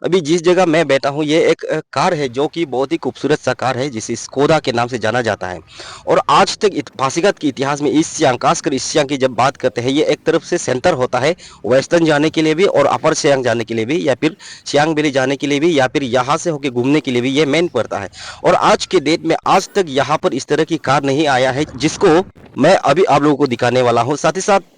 अभी जिस जगह मैं बैठा हूँ ये एक कार है जो कि बहुत ही खूबसूरत सा कार है जिसे स्कोदा के नाम से जाना जाता है। और आज तक पासीघाट के इतिहास में ईस्ट सियांग खासकर ईस्ट सियांग की जब बात करते हैं ये एक तरफ से सेंटर होता है वेस्टर्न जाने के लिए भी और अपर सियांग जाने के लिए भी या फिर सियांग वैली जाने के लिए भी या फिर यहाँ से होकर घूमने के लिए भी ये मेन पड़ता है। और आज के डेट में आज तक यहाँ पर इस तरह की कार नहीं आया है जिसको मैं अभी आप लोगों को दिखाने वाला हूँ। साथ ही साथ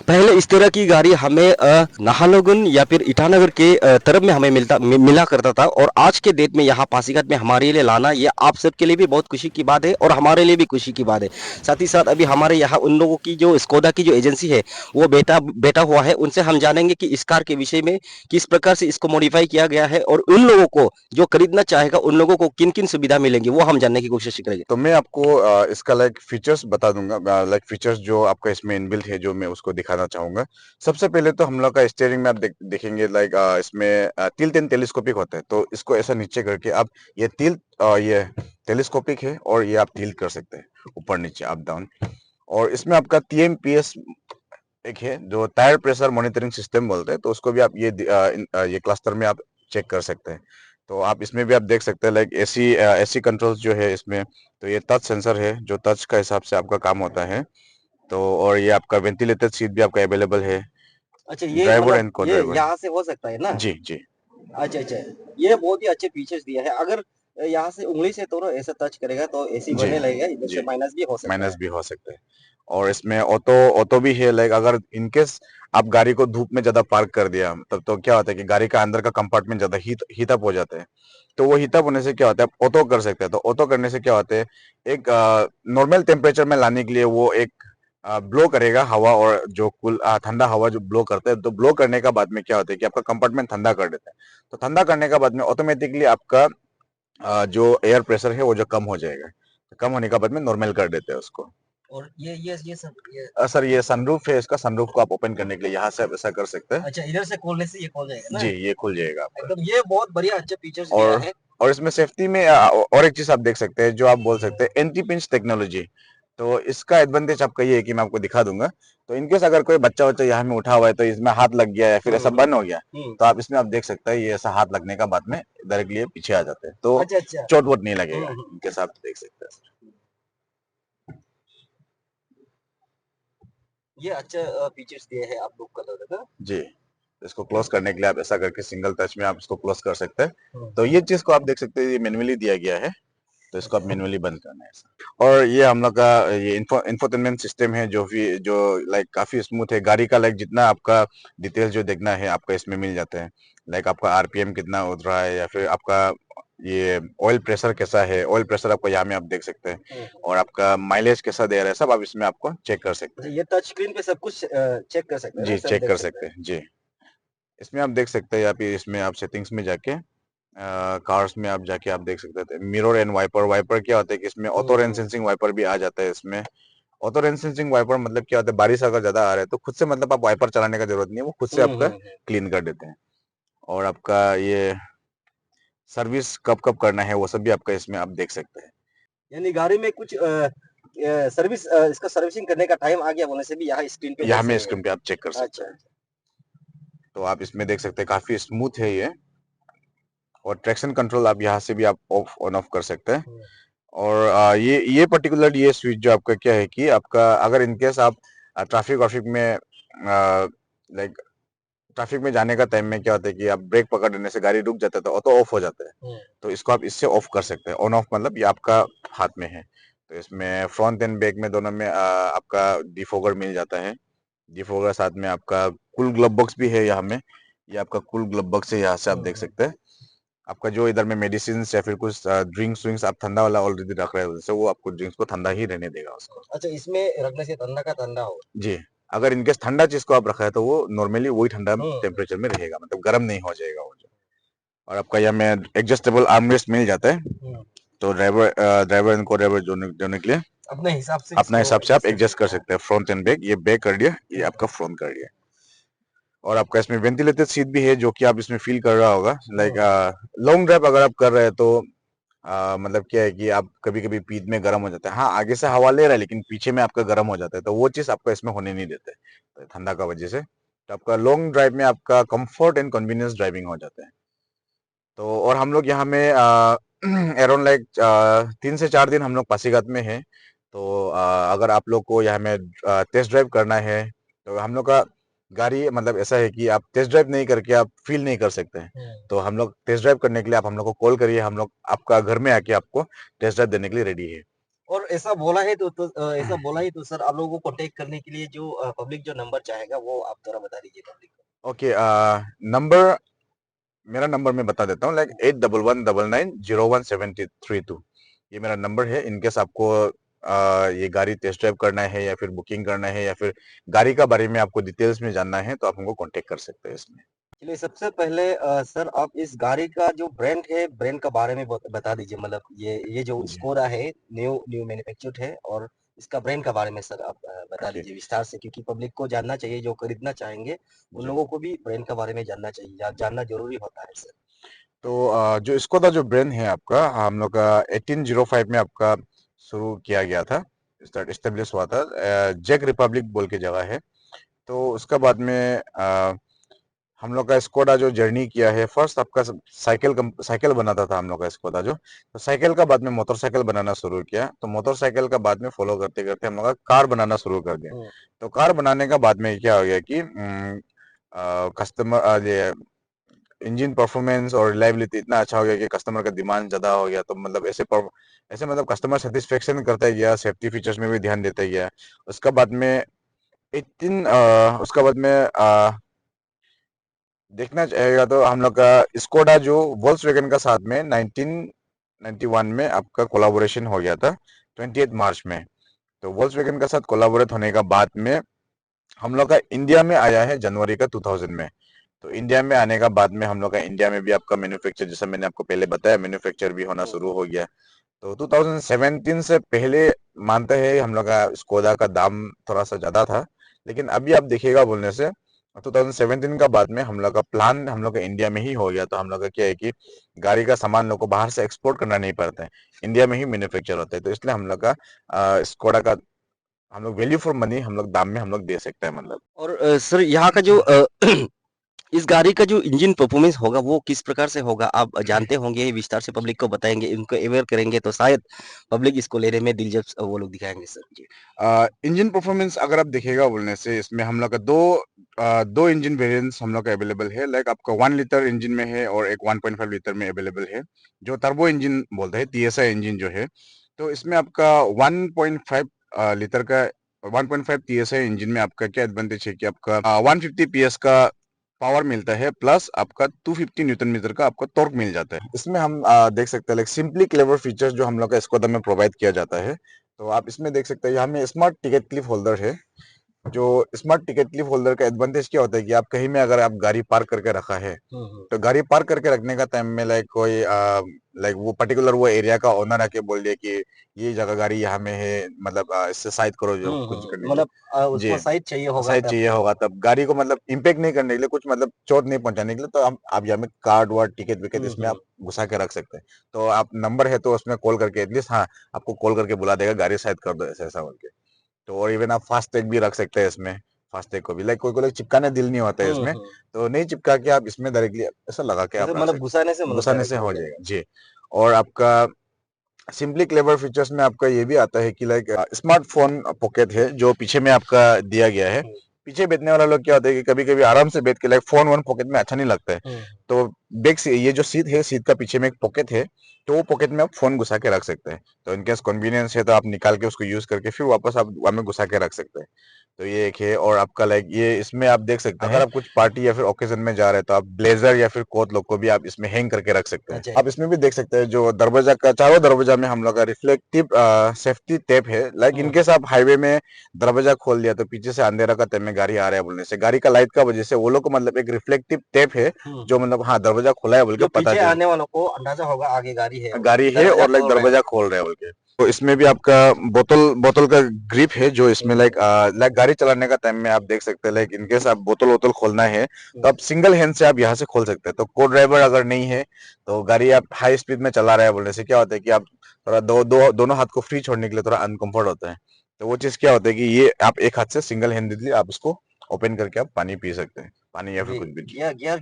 पहले इस तरह की गाड़ी हमें नाहरलगुन या फिर ईटानगर के तरफ में हमें मिला करता था और आज के डेट में यहाँ पासीघाट में हमारे लिए लाना ये आप सबके लिए भी बहुत खुशी की बात है और हमारे लिए भी खुशी की बात है। साथ ही साथ अभी हमारे यहाँ उन लोगों की जो स्कोडा की जो एजेंसी है वो बेटा बेटा हुआ है, उनसे हम जानेंगे कि इस कार के विषय में किस प्रकार से इसको मॉडिफाई किया गया है और उन लोगों को जो खरीदना चाहेगा उन लोगों को किन किन सुविधा मिलेंगी वो हम जानने की कोशिश करेंगे। तो मैं आपको इसका लाइक फीचर्स बता दूंगा, लाइक फीचर्स जो आपका इसमें इनबिल्ट है जो मैं उसको दिखाना चाहूंगा। सबसे पहले तो हम लोग का स्टीयरिंग में आप देखेंगे लाइक इसमें टिल्ट एंड टेलीस्कोपिक होता है, तो इसको ऐसा नीचे करके आप ये ये टेलीस्कोपिक है और ये आप टिल्ट कर सकते हैं ऊपर नीचे अप डाउन। और इसमें आपका TMPS एक है जो टायर प्रेशर मॉनिटरिंग सिस्टम बोलते हैं, तो उसको भी आप ये क्लस्टर में आप चेक कर सकते हैं। तो आप इसमें भी आप देख सकते हैं लाइक एसी कंट्रोल्स जो है इसमें, तो ये टच सेंसर है जो टच का हिसाब से आपका काम होता है। तो और ये आपका वेंटिलेटेड सीट भी आपका अवेलेबल है अच्छा, ये ड्राइवर मतलब एंड को ये ड्राइवर। यहाँ से हो सकता है ना। जी जी अच्छा अच्छा, ये बहुत ही अच्छे फीचर्स दिया है। अगर यहाँ से उंगली से थोड़ा ऐसा टच करेगा तो एसी जी बनने लगेगा, इधर जी से माइनस भी हो सकता माइनस है। भी हो सकते हैं। और इसमें ऑटो ऑटो भी है, लाइक अगर इनकेस आप गाड़ी को धूप में ज्यादा पार्क कर दिया तब तो क्या होता है कि गाड़ी का अंदर का कंपार्टमेंट ज्यादा हीट अप हो जाता है। तो वो हीट अप होने से क्या होता है आप ऑटो कर सकते हैं, तो ऑटो करने से क्या होता है एक नॉर्मल टेम्परेचर में लाने के लिए वो एक ब्लो करेगा हवा, और जो ठंडा हवा जो ब्लो करता है, तो ब्लो करने का बाद में क्या होता है कि आपका कंपार्टमेंट ठंडा कर देता है। तो ठंडा करने का बाद में ऑटोमेटिकली आपका जो एयर प्रेशर है वो जो कम हो जाएगा, कम होने का बाद में नॉर्मल कर देते हैं उसको। और ये सब ये सर ये सनरूफ है, इसका सनरूफ को आप ओपन करने के लिए यहाँ से आप ऐसा कर सकते हैं। अच्छा, इधर से खोलने से ये खोल जाएगा जी ना। ये खुल जाएगा आपका। एकदम ये बहुत बढ़िया अच्छे फीचर्स दिया और है। और इसमें सेफ्टी में और एक चीज आप देख सकते हैं जो आप बोल सकते हैं एंटी पिंच टेक्नोलॉजी। तो इसका एडवांटेज आपका ये है कि मैं आपको दिखा दूंगा। तो इनकेस अगर कोई बच्चा बच्चा यहाँ में उठा हुआ है तो इसमें हाथ लग गया या फिर ऐसा बंद हो गया, तो आप इसमें आप देख सकते हैं ये ऐसा हाथ लगने का बाद में डायरेक्टली ये पीछे आ जाते हैं, तो अच्छा अच्छा। चोट वोट नहीं लगेगा। इनकेस आप देख सकते हैं। ये अच्छा फीचर्स दिए हैं आप लोग का लगा। जी, इसको क्लोज करने के लिए आप ऐसा करके सिंगल टच में आप इसको क्लोज कर सकते हैं। तो ये चीज को आप देख सकते हैं ये मैन्युअली दिया गया है, तो इसको आप मैन्युअली बंद करना है ऐसा। और ये हम लोग का ये इंफोटेनमेंट सिस्टम है जो लाइक काफी स्मूथ है। गाड़ी का लाइक जितना आपका डिटेल्स जो देखना है आपका इसमें मिल जाता है। लाइक आपका आरपीएम कितना उड़ रहा है या फिर आपका ये ऑयल प्रेशर कैसा है, ऑयल प्रेशर आपको यहाँ में आप देख सकते हैं। और आपका माइलेज कैसा दे रहा है सब आप इसमें आपको चेक कर सकते हैं। ये टच स्क्रीन पे सब कुछ चेक कर सकते हैं ना, जी सब चेक देख कर सकते सकते हैं। हैं जी। इसमें आप देख सकते हैं या फिर इसमें आप सेटिंग्स में जाके कार्स में आप जाके आप देख सकते थे मिरर एंड वाइपर। वाइपर क्या होता है कि इसमें ऑटो रेन सेंसिंग वाइपर भी आ जाता है इसमें। ऑटो रेन सेंसिंग वाइपर मतलब क्या होता है, बारिश अगर ज्यादा आ रहा है तो खुद से मतलब आप वाइपर चलाने का जरूरत नहीं है, वो खुद से आपका क्लीन कर देते हैं। और आपका ये सर्विस कब कब करना है वो सब भी आपका इसमें आप देख सकते हैं। यानी गाड़ी में कुछ सर्विस इसका सर्विसिंग करने का टाइम आ गया बोलने से भी यहाँ स्क्रीन पे यहाँ में जैसे। स्क्रीन पे आप चेक कर सकते अच्छा। हैं। तो आप इसमें देख सकते हैं काफी स्मूथ है ये। और ट्रैक्शन कंट्रोल आप यहाँ से भी आप ऑफ ऑन ऑफ कर सकते हैं। और ये पर्टिकुलर ये स्विच जो आपका क्या है कि आपका अगर इनकेस आप ट्रैफिक वाफिक में लाइक ट्रैफिक में जाने का टाइम में क्या होता है कि आप ब्रेक पकड़ देने से गाड़ी रुक जाता है तो ऑटो ऑफ हो जाता है। तो इसको आप इससे ऑफ कर सकते हैं। ऑन ऑफ मतलब ये आपका हाथ में है। तो इसमें फ्रंट एंड बैक में दोनों में आपका डिफोगर मिल जाता है। डिफोगर साथ में आपका कूल ग्लव बॉक्स भी है यहाँ में। ये आपका कूल ग्लव बॉक्स है, यहाँ से आप देख सकते हैं। आपका जो इधर में मेडिसिन या फिर कुछ ड्रिंक्स विंक्स आप ठंडा वाला ऑलरेडी रख रहे हो जैसे वो आपको ड्रिंक्स को ठंडा ही रहने देगा उसको। अच्छा, इसमें रखने से ठंडा का ठंडा हो। जी, अगर इनकेस ठंडा चीज को आप रखा है तो वो नॉर्मली वही ठंडा टेम्परेचर में रहेगा, मतलब गर्म नहीं हो जाएगा वो जो। और आपका यहाँ में एडजस्टेबल आर्मरेस्ट मिल जाता है। तो ड्राइवर इनको ड्राइवर जोने के लिए अपना हिसाब से आप एडजस्ट कर सकते हैं। फ्रंट एंड बैक, ये बैक कर दिया, ये आपका फ्रंट कर दिया। और आपका इसमें वेंटिलेटेड सीट भी है जो कि आप इसमें फील कर रहा होगा। लाइक लॉन्ग ड्राइव अगर आप कर रहे हैं तो मतलब क्या है कि आप कभी कभी पीठ में गर्म हो जाता है। हाँ आगे से हवा ले रहा है लेकिन पीछे में आपका गर्म हो जाता है, तो वो चीज आपका इसमें होने नहीं देते ठंडा का वजह से। तो आपका लॉन्ग ड्राइव में आपका कंफर्ट एंड कन्वीनियंस ड्राइविंग हो जाता है। तो और हम लोग यहाँ में अराउंड लाइक 3 से 4 दिन हम लोग पासीघाट में हैं। तो अगर आप लोग को यहाँ में टेस्ट ड्राइव करना है तो हम लोग का गाड़ी मतलब ऐसा है कि आप टेस्ट ड्राइव नहीं करके आप फील नहीं कर सकते हैं। तो हम लोग टेस्ट ड्राइव करने के लिए आप हम लोग को कॉल करिए, हम लोग आपका घर में आके आपको टेस्ट ड्राइव देने के लिए रेडी है। और ऐसा बोला है ऐसा बोला है तो सर आप लोगों को कॉन्टैक्ट करने के लिए जो पब्लिक जो नंबर चाहेगा वो आप थोड़ा बता दीजिए पब्लिक को। ओके, नंबर मेरा नंबर मैं बता देता हूँ, लाइक 8119901732। ये मेरा नंबर है। इनकेस आपको ये गाड़ी टेस्ट ड्राइव करना है या फिर बुकिंग करना है या फिर गाड़ी का बारे में आपको डिटेल्स में जानना है तो आप हमको कांटेक्ट कर सकते हैं इसमें। चलिए सबसे पहले सर आप इस गाड़ी का जो ब्रांड है, ब्रांड का बारे में बता दीजिए मतलब ये जो जी, स्कोडा है न्यू न्यू मैन्युफैक्चर्ड है और इसका ब्रांड का बारे में सर आप बता ओके, दीजिए विस्तार से क्योंकि पब्लिक को जानना चाहिए जो खरीदना चाहेंगे उन जी। लोगों को भी ब्रांड का बारे में जानना चाहिए जानना जरूरी होता है सर। तो जो स्कोडा जो ब्रांड है आपका, हम लोग का 1805 में आपका शुरू किया गया था, स्टार्ट एस्टेब्लिश हुआ था। जेक रिपब्लिक बोल के जगह है। तो उसका बाद में हम लोग का स्कोडा जो जर्नी किया है, फर्स्ट आपका साइकिल बनाता था हम लोग का स्कोडा जो, तो साइकिल का बाद में मोटरसाइकिल बनाना शुरू किया, तो मोटरसाइकिल का बाद में फॉलो करते करते हम लोग का कार बनाना शुरू कर दिया। हम्म, तो कार बनाने का बाद में क्या हो गया कि कस्टमर ये इंजन परफॉर्मेंस और रिलायबिलिटी इतना अच्छा हो गया कि कस्टमर का डिमांड ज्यादा हो गया। तो मतलब ऐसे मतलब कस्टमर सेटिस्फेक्शन करता गया, सेफ्टी फीचर्स में भी ध्यान देता गया। उसका बाद में 18 उसका बाद में देखना चाहेगा तो हम लोग का स्कोडा जो वोल्क्सवैगन का साथ में 1991 में आपका कोलाबोरेशन हो गया था 28 मार्च में। तो वोल्क्सवैगन का साथ कोलाबोरेट होने का बाद में हम लोग का इंडिया में आया है जनवरी का 2000 में। तो इंडिया में आने का बाद में हम लोग का इंडिया में भी आपका मैन्युफैक्चर, जैसा मैंने आपको पहले बताया, मैन्युफैक्चर भी होना शुरू हो गया। तो 2017 से पहले मानते हैं हम लोग का स्कोडा का दाम थोड़ा सा ज्यादा था, लेकिन अभी आप देखिएगा बोलने से 2017 का बाद में हम लोग का प्लान हम लोग का इंडिया में ही हो गया। तो हम लोग का क्या है कि गाड़ी का सामान लोग को बाहर से एक्सपोर्ट करना नहीं पड़ता है, इंडिया में ही मैन्युफैक्चर होता है। तो इसलिए हम लोग का स्कोडा का हम लोग वैल्यू फॉर मनी हम लोग दाम में हम लोग दे सकते हैं मतलब। और सर यहाँ का जो इस गाड़ी का जो इंजन परफॉर्मेंस होगा वो किस प्रकार से होगा आप जानते होंगे विस्तार से पब्लिक को बताएंगे उनको अवेयर करेंगे तो शायद पब्लिक इसको लेने में दिलचस्प वो लोग दिखाएंगे सर जी। इंजन परफॉर्मेंस अगर आप देखिएगा बोलने से, इसमें हम लोग का दो इंजन वेरिएंट्स हम लोग का अवेलेबल है। लाइक आपका 1 लीटर इंजन में है और एक 1.5 लीटर में अवेलेबल है, जो टर्बो इंजन बोलते हैं, टीएसआई इंजन जो है। तो इसमें आपका 1.5 लीटर का 1.5 टीएसआई इंजन में आपका क्या एडवांटेज है कि आपका 150 पीएस का पावर मिलता है, प्लस आपका 250 न्यूटन मीटर का आपका टॉर्क मिल जाता है। इसमें हम देख सकते हैं लाइक सिंपली क्लेवर फीचर्स जो हम लोग का स्कोडा में प्रोवाइड किया जाता है। तो आप इसमें देख सकते हैं यहाँ में स्मार्ट टिकट क्लिप होल्डर है। जो स्मार्ट टिकट क्लिप होल्डर का एडवांटेज क्या होता है कि आप कहीं में अगर आप गाड़ी पार्क करके रखा है, तो गाड़ी पार्क करके रखने का टाइम में लाइक कोई लाइक वो पर्टिकुलर वो एरिया का ओनर आके बोल दिया कि ये जगह गाड़ी यहाँ में है, मतलब इससे साइड करो जो कुछ करने के लिए। मतलब उसको जी, साइड चाहिए होगा साइड तब चाहिए होगा तब गाड़ी को मतलब इम्पेक्ट नहीं करने के लिए, कुछ मतलब चोट नहीं पहुंचाने के लिए, तो आप यहाँ में कार्ड वार्ड टिकट विकेट इसमें आप घुसा के रख सकते हैं। तो आप नंबर है तो उसमें कॉल करके एटलीस्ट, हाँ, आपको कॉल करके बुला देगा गाड़ी साइड कर दो ऐसा ऐसा बोल के। तो और इवन आप फास्ट टैग भी रख सकते हैं इसमें। फास्ट टैग को भी लाइक कोई को चिपकाने दिल नहीं होता है इसमें, तो नहीं चिपका के आप इसमें डायरेक्टली ऐसा लगा के जैसे आप रख मतलब घुसाने से सकते, मतलब घुसाने से डायरेक्ट हो हो जाएगा। जाएगा जी। और आपका सिंपली क्लेवर फीचर्स में आपका ये भी आता है कि लाइक स्मार्टफोन पॉकेट है जो पीछे में आपका दिया गया है। पीछे बैठने वाला लोग क्या होता है कि कभी कभी आराम से बैठ के लाइक फोन वन पॉकेट में अच्छा नहीं लगता है। तो बैक से ये जो सीट है, सीट का पीछे में एक पॉकेट है, तो वो पॉकेट में आप फोन घुसा के रख सकते हैं। तो इनकेस कन्वीनियंस है तो आप निकाल के उसको यूज करके फिर वापस आप वहां में घुसा के रख सकते हैं। तो ये एक है। और आपका लाइक ये इसमें आप देख सकते हैं, अगर आप कुछ पार्टी या फिर ओकेजन में जा रहे हैं तो आप ब्लेजर या फिर कोट लोग को भी आप इसमें हैंग करके रख सकते हैं। अच्छा आप इसमें भी देख सकते हैं जो दरवाजा का चारों दरवाजा में हम लोग का रिफ्लेक्टिव सेफ्टी टेप है। लाइक इनकेस आप हाईवे में दरवाजा खोल दिया तो पीछे से अंधेरा का टाइम में गाड़ी आ रहा है बोलने से, गाड़ी का लाइट का वजह से वो लोग को मतलब एक रिफ्लेक्टिव टेप है जो मतलब हाँ दरवाजा खुला है बोल के जो पता पीछे चले, आने वालों को अंदाजा होगा आगे गाड़ी है गाड़ी है दरवाजा और लाइक खोल रहे दरवाजा खोल रहे हैं बोल के। तो इसमें भी आपका बोतल बोतल का ग्रिप है जो इसमें लाइक लाइक गाड़ी चलाने का टाइम में आप देख सकते हैं लाइक इनकेस आप बोतल वोतल खोलना है तो आप सिंगल हैंड से आप यहाँ से खोल सकते हैं। तो को ड्राइवर अगर नहीं है तो गाड़ी आप हाई स्पीड में चला रहे हैं बोलने से क्या होता है कि आप थोड़ा दोनों हाथ को फ्री छोड़ने के लिए थोड़ा अनकंफर्ट होता है। तो वो चीज क्या होता है कि ये आप एक हाथ से सिंगल हैंडेडली आप इसको ओपन करके आप पानी पी सकते हैं, पानी या फिर जी, कुछ भी। गियर ये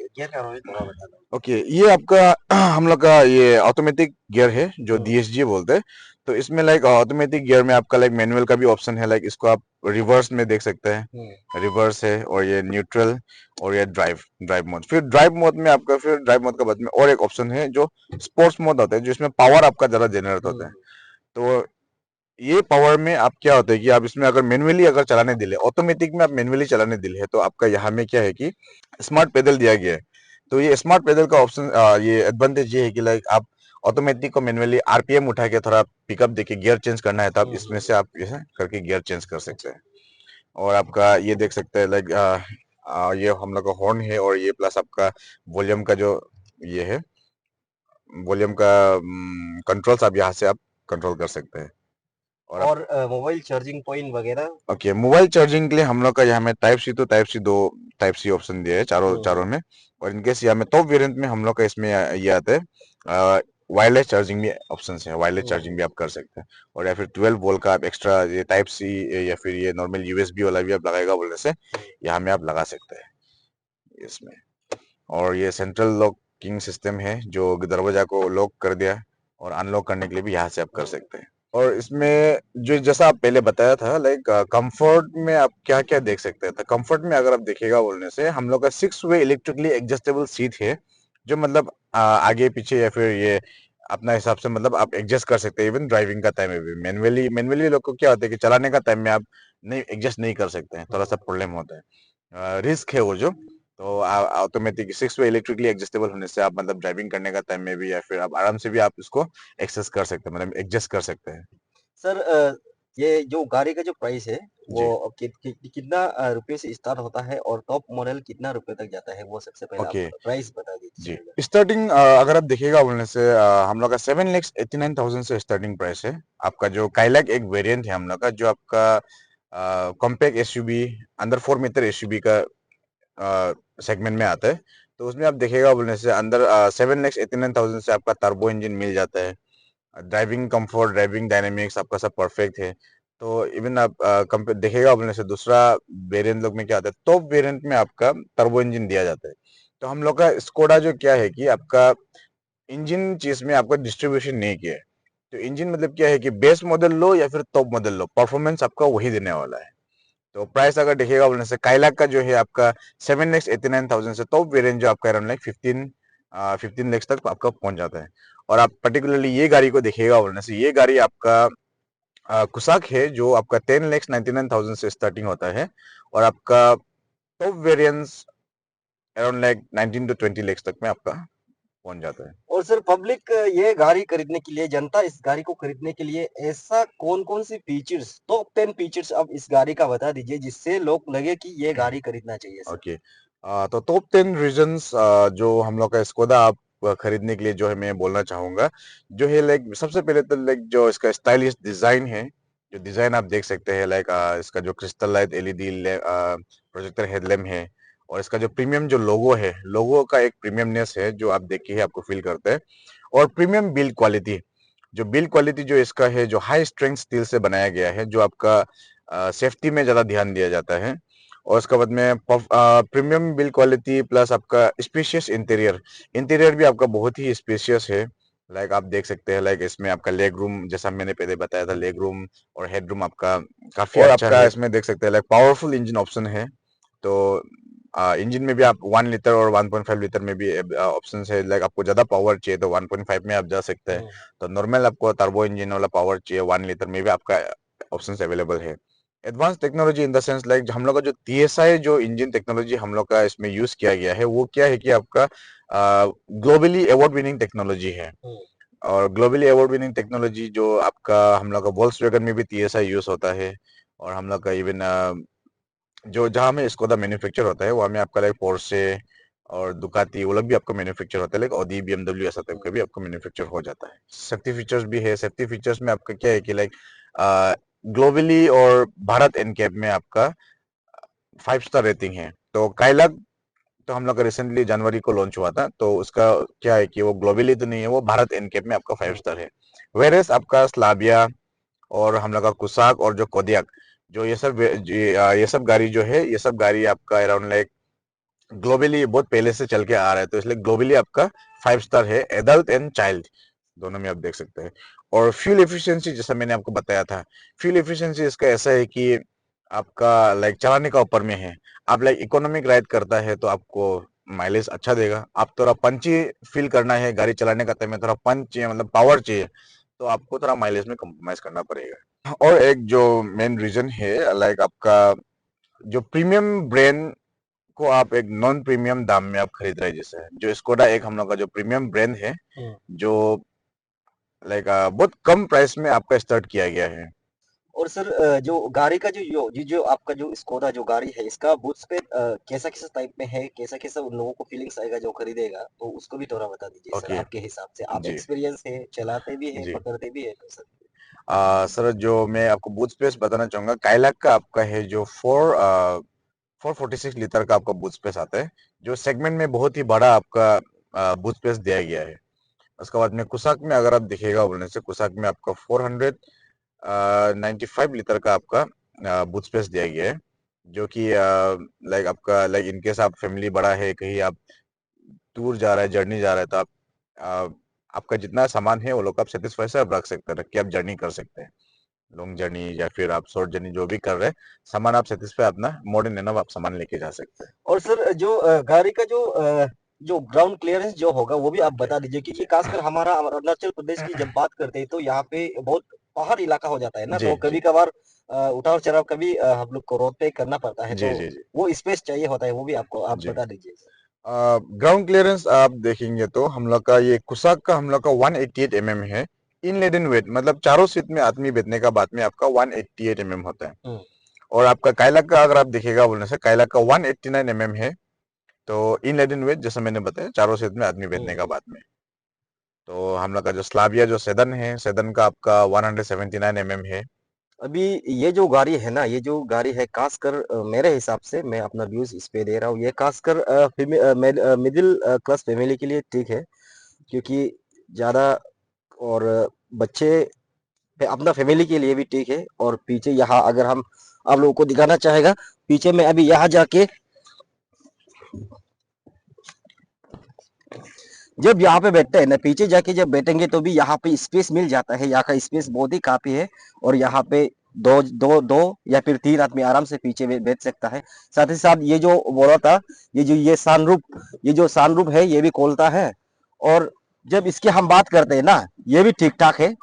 गियर क्या रोल है थोड़ा बता दो। ओके, ये आपका हम लोग का ये ऑटोमेटिक गियर है जो हुँ, डीएसजी बोलते हैं। तो इसमें लाइक ऑटोमेटिक गियर में आपका लाइक मैनुअल का भी ऑप्शन है, लाइक इसको आप रिवर्स में देख सकते हैं, हुँ, रिवर्स है, और ये न्यूट्रल, और ये ड्राइव ड्राइव मोड। फिर ड्राइव मोड में आपका, फिर ड्राइव मोड के बाद में और एक ऑप्शन है जो स्पोर्ट्स मोड होता है, जिसमें पावर आपका ज्यादा जनरेट होता है। हुँ, तो ये पावर में आप क्या होता है कि आप इसमें अगर मैनुअली अगर चलाने दिले, ऑटोमेटिक में आप मैनुअली चलाने दिले है, तो आपका यहाँ में क्या है कि स्मार्ट पेडल दिया गया है। तो ये स्मार्ट पेडल का ऑप्शन, ये एडवांटेज ये है कि लाइक आप ऑटोमेटिक को मैनुअली आरपीएम उठा के थोड़ा पिकअप देके गियर चेंज करना है, तो आप हुँ, इसमें हुँ। से आप ऐसे करके गियर चेंज कर सकते हैं। और आपका ये देख सकते हैं लाइक ये हम लोग का हॉर्न है, और ये प्लस आपका वॉल्यूम का जो ये है, वॉल्यूम का कंट्रोल्स आप यहाँ से आप कंट्रोल कर सकते हैं। और आप और मोबाइल चार्जिंग पॉइंट वगैरह? ओके, मोबाइल चार्जिंग के लिए हम लोग का यहाँ में type C to type C, दो टाइप सी ऑप्शन दिया है चारों हुँ, चारों हुँ, में। और इनकेस यहाँ में टॉप वेरिएंट में हम लोग का इसमें ये आता है वायरलेस चार्जिंग भी ऑप्शन है, वायरलेस हुँ, चार्जिंग हुँ। भी आप कर सकते हैं। और या फिर 12 वोल्ट का आप एक्स्ट्रा ये टाइप सी या फिर ये नॉर्मल यूएसबी वाला भी आप लगाएगा बोलने से यहाँ में आप लगा सकते हैं इसमें। और ये सेंट्रल लॉकिंग सिस्टम है जो दरवाजा को लॉक कर दिया, और अनलॉक करने के लिए भी यहाँ से आप कर हुँ, सकते हैं। और इसमें जो जैसा आप पहले बताया था लाइक कंफर्ट में आप क्या क्या देख सकते हैं, तो कंफर्ट में अगर आप देखिएगा बोलने से हम लोग का 6 वे इलेक्ट्रिकली एडजस्टेबल सीट है, जो मतलब आगे पीछे या फिर ये अपना हिसाब से मतलब आप एडजस्ट कर सकते हैं। इवन ड्राइविंग का टाइम में भी मैनुअली मैनुअली लोग को क्या होता है कि चलाने का टाइम में आप नहीं एडजस्ट नहीं कर सकते हैं, थोड़ा सा हुँ। प्रॉब्लम होता है, रिस्क है वो जो। तो ऑटोमेटिक 6 वे इलेक्ट्रिकली एडजस्टेबल होने से आप मतलब ड्राइविंग करने का टाइम में भी या फिर आप आराम से भी आप इसको एक्सेस कर सकते हैं, मतलब एडजस्ट कर सकते हैं। सर ये जो गाड़ी का जो प्राइस है वो जी। कितना रुपए से स्टार्ट होता है और टॉप मॉडल कितना रुपए तक जाता है? वो सबसे पहले आप ओके। प्राइस बता जी, दीजिएगा। स्टार्टिंग अगर आप देखिएगा बोलने से हम लोग का 7,89,000 से स्टार्टिंग प्राइस है। आपका जो काइलैक एक वेरिएंट है हम लोग का, जो आपका compact SUV under 4 metre SUV का सेगमेंट में आता है। तो उसमें आप देखिएगा बोलने से अंदर 7,89,000 से आपका टर्बो इंजन मिल जाता है। ड्राइविंग कंफर्ट, ड्राइविंग डायनेमिक्स आपका सब परफेक्ट है। तो इवन आप देखेगा अपने से दूसरा वेरिएंट लोग में क्या आता है, टॉप वेरिएंट में आपका टर्बो इंजन दिया जाता है। तो हम लोग का स्कोडा जो क्या है कि आपका इंजन चीज में आपका डिस्ट्रीब्यूशन नहीं किया है। तो इंजन मतलब क्या है कि बेस मॉडल लो या फिर टॉप मॉडल लो, परफॉर्मेंस आपका वही देने वाला है। तो प्राइस अगर देखिएगा बोलने से काइलाक का जो है आपका 7,89,000 से टॉप वेरिएंट जो आपका अराउंड लाइक 15 लाख तक आपका पहुंच जाता है। और आप पर्टिकुलरली ये गाड़ी को देखिएगा बोलने से, ये गाड़ी आपका कुसाक है जो आपका 10,99,000 से स्टार्टिंग होता है, और आपका top variants around like 19 to 20 lakh तक में आपका पहुंच जाता है। और सर पब्लिक ये गाड़ी खरीदने के लिए जनता इस गाड़ी को खरीदने के लिए ऐसा कौन-कौन सी फीचर्स टॉप 10 फीचर्स आप इस गाड़ी का बता दीजिए जिससे लोग लगे कि ये गाड़ी खरीदना चाहिए सर? ओके, तो टॉप 10 रीजंस जो हम लोग का स्कोदा आप खरीदने के लिए जो है मैं बोलना चाहूंगा, जो है लाइक सबसे पहले तो लाइक जो इसका स्टाइलिश डिजाइन है। जो डिजाइन आप देख सकते हैं लाइक इसका जो crystal light LED projector headlamp है, और इसका जो प्रीमियम जो लोगो है, लोगो का एक प्रीमियमनेस है जो आप देख के ही आपको फील करते हैं। और प्रीमियम बिल्ड क्वालिटी, जो बिल्ड क्वालिटी जो इसका है, जो हाई स्ट्रेंथ स्टील से बनाया गया है, जो आपका सेफ्टी में ज्यादा ध्यान दिया जाता है। और उसके बाद में प्रीमियम बिल्ड क्वालिटी प्लस आपका स्पेशियस इंटीरियर, इंटीरियर भी आपका बहुत ही स्पेशियस है। लाइक आप देख सकते हैं लाइक इसमें आपका लेग रूम, जैसा मैंने पहले बताया था, लेग रूम और हेड रूम आपका काफी और अच्छा आपका है। इसमें देख सकते हैं लाइक पावरफुल इंजन ऑप्शन है। तो इंजन में भी आप 1 लीटर और 1.5 लीटर में भी ऑप्शन है। लाइक आपको ज्यादा पावर चाहिए तो 1.5 में आप जा सकते हैं। हुँ, तो नॉर्मल आपको टर्बो इंजन वाला पावर चाहिए 1 लीटर में भी आपका ऑप्शंस अवेलेबल है। Advance technology in the sense like हम लोग का जो टीएसआई जो इंजन टेक्नोलॉजी हम लोग का इसमें यूज किया गया है, वो क्या है कि आपका ग्लोबली अवार्ड विनिंग टेक्नोलॉजी है। हुँ। और ग्लोबली अवार्ड विनिंग टेक्नोलॉजी जो आपका हम लोग का वोल्क्सवैगन में भी टीएसआई यूज होता है। और हम लोग का इवन जो जहाँ में स्कोदा मैन्युफैक्चर होता है वहाँ में आपका लाइक पोर्शे और दुकाती वो लोग भी आपका मैन्युफैक्चर होता है, लाइक ऑडी बीएमडब्ल्यू ऐसा टाइप का भी आपका मैन्युफैक्चर हो जाता है। सेफ्टी फीचर्स भी है। सेफ्टी फीचर्स में आपका क्या है कि लाइक ग्लोबली और भारत एनकैप में आपका 5 स्टार रेटिंग है। तो काइलाक तो हम लोग का रिसेंटली जनवरी को लॉन्च हुआ था, तो उसका क्या है कि वो ग्लोबली तो नहीं है, वो भारत एनकैप में आपका 5 स्टार है। वेरेस आपका स्लाविया और हम लोग का कुसाक और जो कोदियाक, जो ये सब गाड़ी जो है, ये सब गाड़ी आपका अराउंड लाइक ग्लोबली बहुत पहले से चल के आ रहा है, तो इसलिए ग्लोबली आपका 5 स्टार है, एडल्ट एंड चाइल्ड दोनों में आप देख सकते हैं। और फ्यूल एफिशिएंसी जैसा मैंने आपको बताया था, फ्यूल एफिशिएंसी इसका ऐसा है कि आपका लाइक चलाने का ऊपर में है। आप लाइक इकोनॉमिक राइड करता है तो आपको माइलेज अच्छा देगा। आप थोड़ा पंची फील करना है गाड़ी चलाने का, टाइम में थोड़ा पंच चाहिए, मतलब पावर चाहिए, तो आपको थोड़ा माइलेज में कॉम्प्रोमाइज करना पड़ेगा। और एक जो मेन रीजन है लाइक आपका जो प्रीमियम ब्रांड को आप एक नॉन प्रीमियम दाम में आप खरीद रहे हैं, जैसे जो स्कोडा एक हम लोग का जो प्रीमियम ब्रांड है, जो लाइक बहुत कम प्राइस में आपका स्टार्ट किया गया है। और सर जो गाड़ी का जो आपका जो स्कोडा जो गाड़ी है इसका बूट स्पेस कैसा कैसा टाइप में है, कैसा कैसा उन लोगों को फीलिंग्स आएगा जो खरीदेगा, तो उसको भी थोड़ा बता दीजिए सर ओके। आपके हिसाब से। आप जी एक्सपीरियंस है, चलाते भी है, जी। पकड़ते भी है, तो सर। सर जो मैं आपको बूट स्पेस बताना चाहूंगा, काइलाक का आपका है जो 446 लीटर का आपका बूट स्पेस आता है, जो सेगमेंट में बहुत ही बड़ा आपका बूट स्पेस दिया गया है। उसके बाद में कुसाक में अगर आप दिखेगा बोलने से, कुसाक में आपका 495 लीटर का आपका बूट स्पेस दिया गया है, जो कि लाइक आपका लाइक इनकेस आप फैमिली बड़ा है, कहीं आप टूर जा रहा है, जर्नी जा रहा है, तो आप आपका जितना सामान है वो लोग आप सेटिस्फाई से आप रख सकते हैं, रख के आप जर्नी कर सकते हैं। लॉन्ग जर्नी या फिर आप शॉर्ट जर्नी जो भी कर रहे हैं, सामान आप सेटिस्फाई अपना मोर देन एनफ आप सामान लेके जा सकते हैं। और सर जो गाड़ी का जो ग्राउंड क्लियरेंस जो होगा वो भी आप ओके। बता दीजिए, क्योंकि खासकर हमारा अरुणाचल प्रदेश की जब बात करते हैं तो यहाँ पे बहुत पहाड़ इलाका हो जाता है ना, जी तो जी कभी कभार उतार चढ़ाव कभी हम लोग को रोड पे करना पड़ता है, जी तो जी जी वो स्पेस चाहिए होता है, वो भी आपको आप जी। बता दीजिए। ग्राउंड क्लियरेंस आप देखेंगे तो हम लोग का ये कुसाक का हम लोग का 188 है। इन लेडन वेट मतलब चारों सीट में आदमी बैठने का बाद में आपका 188 होता है। हम्म। और आपका काइलाक का अगर आप देखिएगा बोलने से, काइलाक का 189 है। तो इन लेडन वेट जैसा मैंने बताया, चारों सीट में आदमी बैठने का बाद में। तो हम लोग का जो स्लाविया जो सेदन है, सेदन का आपका 179 है। अभी ये जो गाड़ी है ना, ये जो गाड़ी है खासकर मेरे हिसाब से मैं अपना व्यूज इस पे दे रहा हूँ, ये खासकर मिडिल क्लास फैमिली के लिए ठीक है, क्योंकि ज़्यादा और बच्चे अपना फैमिली के लिए भी ठीक है। और पीछे यहाँ अगर हम आप लोगों को दिखाना चाहेगा, पीछे में अभी यहाँ जाके जब यहाँ पे बैठते हैं ना, पीछे जाके जब बैठेंगे तो भी यहाँ पे स्पेस मिल जाता है, यहाँ का स्पेस बहुत ही काफी है। और यहाँ पे दो दो दो या फिर तीन आदमी आराम से पीछे बैठ सकता है। साथ ही साथ ये जो बोला था, ये सनरूफ, ये जो सनरूफ है ये भी खोलता है। और जब इसकी हम बात करते हैं ना, ये भी ठीक ठाक है।